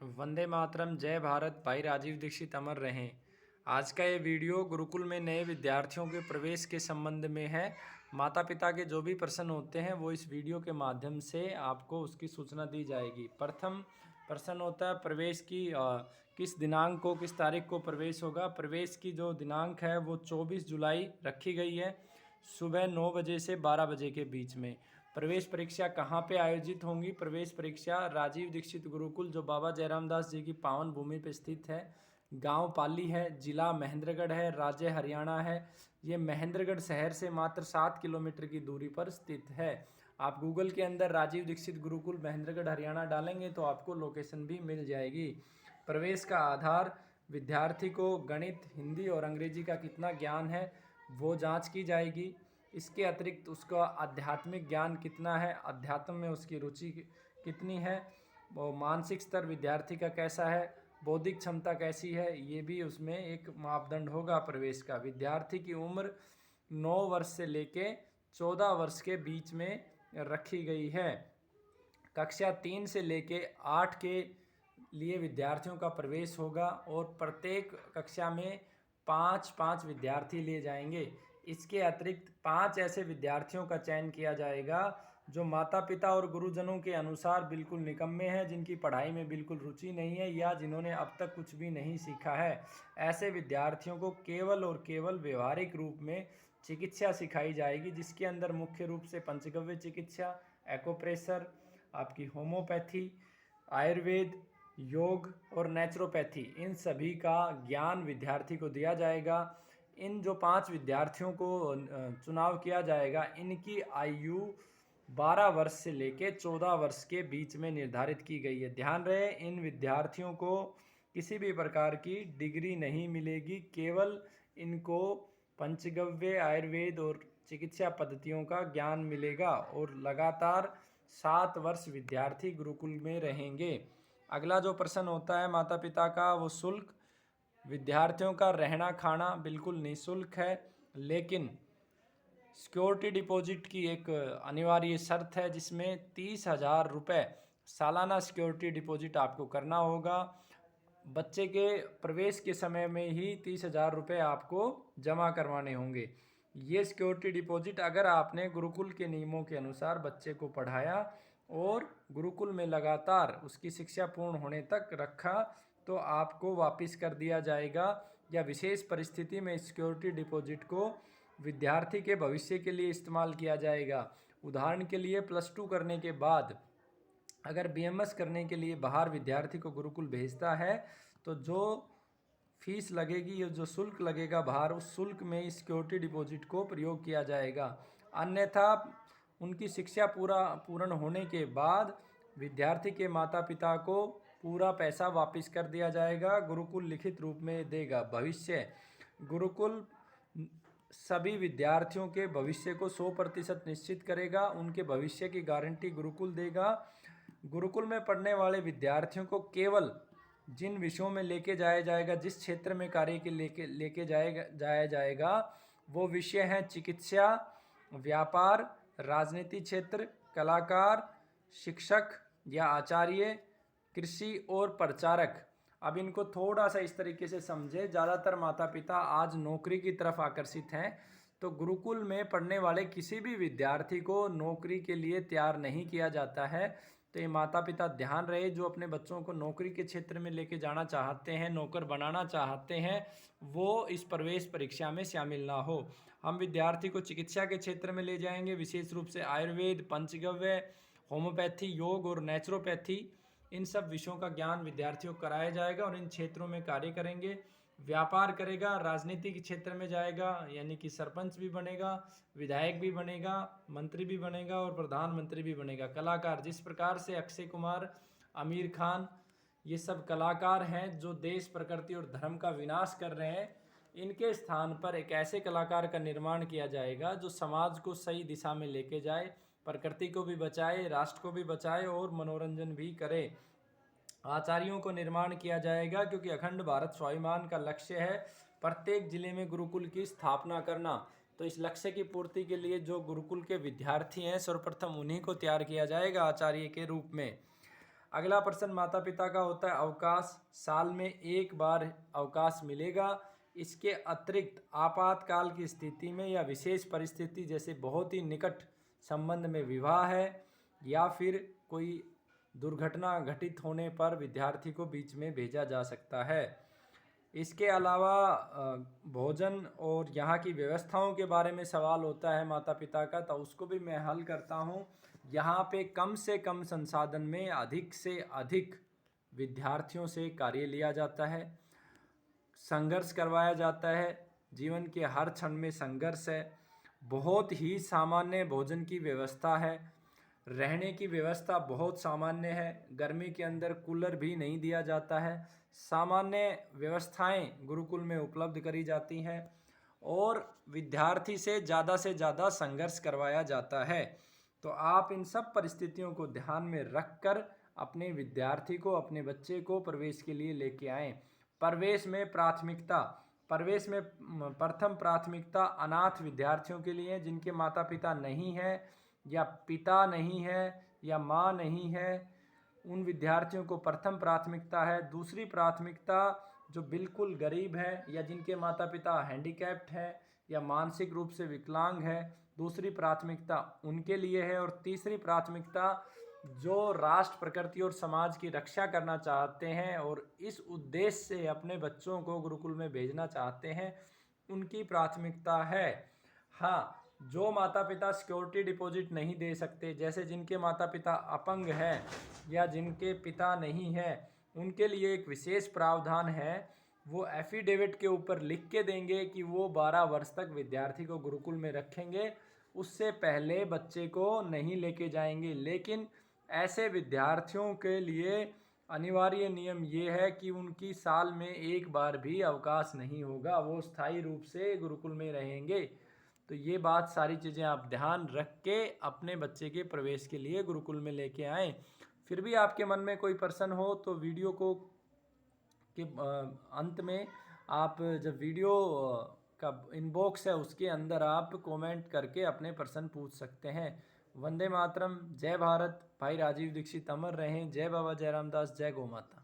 वंदे मातरम, जय भारत। भाई राजीव दीक्षित अमर रहें। आज का ये वीडियो गुरुकुल में नए विद्यार्थियों के प्रवेश के संबंध में है। माता पिता के जो भी प्रश्न होते हैं वो इस वीडियो के माध्यम से आपको उसकी सूचना दी जाएगी। प्रथम प्रश्न होता है प्रवेश की, किस दिनांक को, किस तारीख को प्रवेश होगा। प्रवेश की जो दिनांक है वो 24 जुलाई रखी गई है, सुबह 9 बजे से 12 बजे के बीच में। प्रवेश परीक्षा कहाँ पे आयोजित होंगी? प्रवेश परीक्षा राजीव दीक्षित गुरुकुल, जो बाबा जयराम दास जी की पावन भूमि पे स्थित है। गांव पाली है, जिला महेंद्रगढ़ है, राज्य हरियाणा है। ये महेंद्रगढ़ शहर से मात्र 7 किलोमीटर की दूरी पर स्थित है। आप गूगल के अंदर राजीव दीक्षित गुरुकुल महेंद्रगढ़ हरियाणा डालेंगे तो आपको लोकेशन भी मिल जाएगी। प्रवेश का आधार विद्यार्थी को गणित, हिंदी और अंग्रेजी का कितना ज्ञान है वो जांच की जाएगी। इसके अतिरिक्त उसका आध्यात्मिक ज्ञान कितना है, अध्यात्म में उसकी रुचि कितनी है, वो मानसिक स्तर विद्यार्थी का कैसा है, बौद्धिक क्षमता कैसी है, ये भी उसमें एक मापदंड होगा प्रवेश का। विद्यार्थी की उम्र 9 वर्ष से लेके 14 वर्ष के बीच में रखी गई है। कक्षा 3 से लेके 8 के लिए विद्यार्थियों का प्रवेश होगा और प्रत्येक कक्षा में 5-5 विद्यार्थी लिए जाएंगे। इसके अतिरिक्त 5 ऐसे विद्यार्थियों का चयन किया जाएगा जो माता पिता और गुरुजनों के अनुसार बिल्कुल निकम्मे हैं, जिनकी पढ़ाई में बिल्कुल रुचि नहीं है या जिन्होंने अब तक कुछ भी नहीं सीखा है। ऐसे विद्यार्थियों को केवल और केवल व्यवहारिक रूप में चिकित्सा सिखाई जाएगी, जिसके अंदर मुख्य रूप से पंचगव्य चिकित्सा, एक्यूप्रेशर, आपकी होम्योपैथी, आयुर्वेद, योग और नेचुरोपैथी, इन सभी का ज्ञान विद्यार्थी को दिया जाएगा। इन जो 5 विद्यार्थियों को चुनाव किया जाएगा, इनकी आयु 12 वर्ष से लेकर 14 वर्ष के बीच में निर्धारित की गई है। ध्यान रहे, इन विद्यार्थियों को किसी भी प्रकार की डिग्री नहीं मिलेगी, केवल इनको पंचगव्य, आयुर्वेद और चिकित्सा पद्धतियों का ज्ञान मिलेगा और लगातार 7 वर्ष विद्यार्थी गुरुकुल में रहेंगे। अगला जो प्रश्न होता है माता पिता का, वो शुल्क। विद्यार्थियों का रहना खाना बिल्कुल निःशुल्क है, लेकिन सिक्योरिटी डिपॉजिट की एक अनिवार्य शर्त है, जिसमें 30,000 रुपये सालाना सिक्योरिटी डिपॉजिट आपको करना होगा। बच्चे के प्रवेश के समय में ही 30,000 रुपये आपको जमा करवाने होंगे। ये सिक्योरिटी डिपॉजिट अगर आपने गुरुकुल के नियमों के अनुसार बच्चे को पढ़ाया और गुरुकुल में लगातार उसकी शिक्षा पूर्ण होने तक रखा तो आपको वापस कर दिया जाएगा, या विशेष परिस्थिति में सिक्योरिटी डिपॉजिट को विद्यार्थी के भविष्य के लिए इस्तेमाल किया जाएगा। उदाहरण के लिए +2 करने के बाद अगर BMS करने के लिए बाहर विद्यार्थी को गुरुकुल भेजता है तो जो फीस लगेगी या जो शुल्क लगेगा बाहर, उस शुल्क में सिक्योरिटी डिपॉजिट को प्रयोग किया जाएगा। अन्यथा उनकी शिक्षा पूर्ण होने के बाद विद्यार्थी के माता पिता को पूरा पैसा वापस कर दिया जाएगा, गुरुकुल लिखित रूप में देगा। भविष्य, गुरुकुल सभी विद्यार्थियों के भविष्य को 100% निश्चित करेगा, उनके भविष्य की गारंटी गुरुकुल देगा। गुरुकुल में पढ़ने वाले विद्यार्थियों को केवल जिन विषयों में लेके जाया जाएगा, जिस क्षेत्र में कार्य के लेके जाया जाएगा, वो विषय हैं चिकित्सा, व्यापार, राजनीति क्षेत्र, कलाकार, शिक्षक या आचार्य, कृषि और प्रचारक। अब इनको थोड़ा सा इस तरीके से समझे, ज़्यादातर माता पिता आज नौकरी की तरफ आकर्षित हैं, तो गुरुकुल में पढ़ने वाले किसी भी विद्यार्थी को नौकरी के लिए तैयार नहीं किया जाता है। तो ये माता पिता ध्यान रहे, जो अपने बच्चों को नौकरी के क्षेत्र में लेके जाना चाहते हैं, नौकर बनाना चाहते हैं, वो इस प्रवेश परीक्षा में शामिल ना हो। हम विद्यार्थी को चिकित्सा के क्षेत्र में ले जाएंगे, विशेष रूप से आयुर्वेद, पंचगव्य, होम्योपैथी, योग और नेचुरोपैथी, इन सब विषयों का ज्ञान विद्यार्थियों को कराया जाएगा और इन क्षेत्रों में कार्य करेंगे। व्यापार करेगा, राजनीति के क्षेत्र में जाएगा, यानी कि सरपंच भी बनेगा, विधायक भी बनेगा, मंत्री भी बनेगा और प्रधानमंत्री भी बनेगा। कलाकार, जिस प्रकार से अक्षय कुमार, आमिर खान, ये सब कलाकार हैं जो देश, प्रकृति और धर्म का विनाश कर रहे हैं, इनके स्थान पर एक ऐसे कलाकार का निर्माण किया जाएगा जो समाज को सही दिशा में लेके जाए, प्रकृति को भी बचाए, राष्ट्र को भी बचाए और मनोरंजन भी करे। आचार्यों को निर्माण किया जाएगा, क्योंकि अखंड भारत स्वाभिमान का लक्ष्य है प्रत्येक जिले में गुरुकुल की स्थापना करना। तो इस लक्ष्य की पूर्ति के लिए जो गुरुकुल के विद्यार्थी हैं, सर्वप्रथम उन्हीं को तैयार किया जाएगा आचार्य के रूप में। अगला प्रश्न माता पिता का होता है अवकाश। साल में एक बार अवकाश मिलेगा। इसके अतिरिक्त आपातकाल की स्थिति में या विशेष परिस्थिति जैसे बहुत ही निकट संबंध में विवाह है या फिर कोई दुर्घटना घटित होने पर विद्यार्थी को बीच में भेजा जा सकता है। इसके अलावा भोजन और यहाँ की व्यवस्थाओं के बारे में सवाल होता है माता पिता का, तो उसको भी मैं हल करता हूँ। यहाँ पे कम से कम संसाधन में अधिक से अधिक विद्यार्थियों से कार्य लिया जाता है, संघर्ष करवाया जाता है। जीवन के हर क्षण में संघर्ष है। बहुत ही सामान्य भोजन की व्यवस्था है। रहने की व्यवस्था बहुत सामान्य है। गर्मी के अंदर कूलर भी नहीं दिया जाता है। सामान्य व्यवस्थाएं गुरुकुल में उपलब्ध करी जाती हैं और विद्यार्थी से ज़्यादा संघर्ष करवाया जाता है। तो आप इन सब परिस्थितियों को ध्यान में रखकर अपने विद्यार्थी को, अपने बच्चे को प्रवेश के लिए लेके आएँ। प्रवेश में प्रथम प्राथमिकता अनाथ विद्यार्थियों के लिए, जिनके माता पिता नहीं हैं या पिता नहीं है या माँ नहीं है, उन विद्यार्थियों को प्रथम प्राथमिकता है। दूसरी प्राथमिकता जो बिल्कुल गरीब है या जिनके माता पिता हैंडीकैप्ड हैं या मानसिक रूप से विकलांग है, दूसरी प्राथमिकता उनके लिए है। और तीसरी प्राथमिकता जो राष्ट्र, प्रकृति और समाज की रक्षा करना चाहते हैं और इस उद्देश्य से अपने बच्चों को गुरुकुल में भेजना चाहते हैं, उनकी प्राथमिकता है। हाँ, जो माता पिता सिक्योरिटी डिपॉजिट नहीं दे सकते, जैसे जिनके माता पिता अपंग हैं या जिनके पिता नहीं हैं, उनके लिए एक विशेष प्रावधान है। वो एफिडेविट के ऊपर लिख के देंगे कि वो 12 वर्ष तक विद्यार्थी को गुरुकुल में रखेंगे, उससे पहले बच्चे को नहीं लेके जाएंगे। लेकिन ऐसे विद्यार्थियों के लिए अनिवार्य नियम ये है कि उनकी साल में एक बार भी अवकाश नहीं होगा, वो स्थायी रूप से गुरुकुल में रहेंगे। तो ये बात, सारी चीज़ें आप ध्यान रख के अपने बच्चे के प्रवेश के लिए गुरुकुल में लेके आएँ। फिर भी आपके मन में कोई प्रश्न हो तो वीडियो को के अंत में आप, जब वीडियो का इनबॉक्स है उसके अंदर आप कमेंट करके अपने प्रश्न पूछ सकते हैं। वंदे मातरम, जय भारत। भाई राजीव दीक्षित अमर रहें। जय बाबा जय रामदास, जय गौ माता।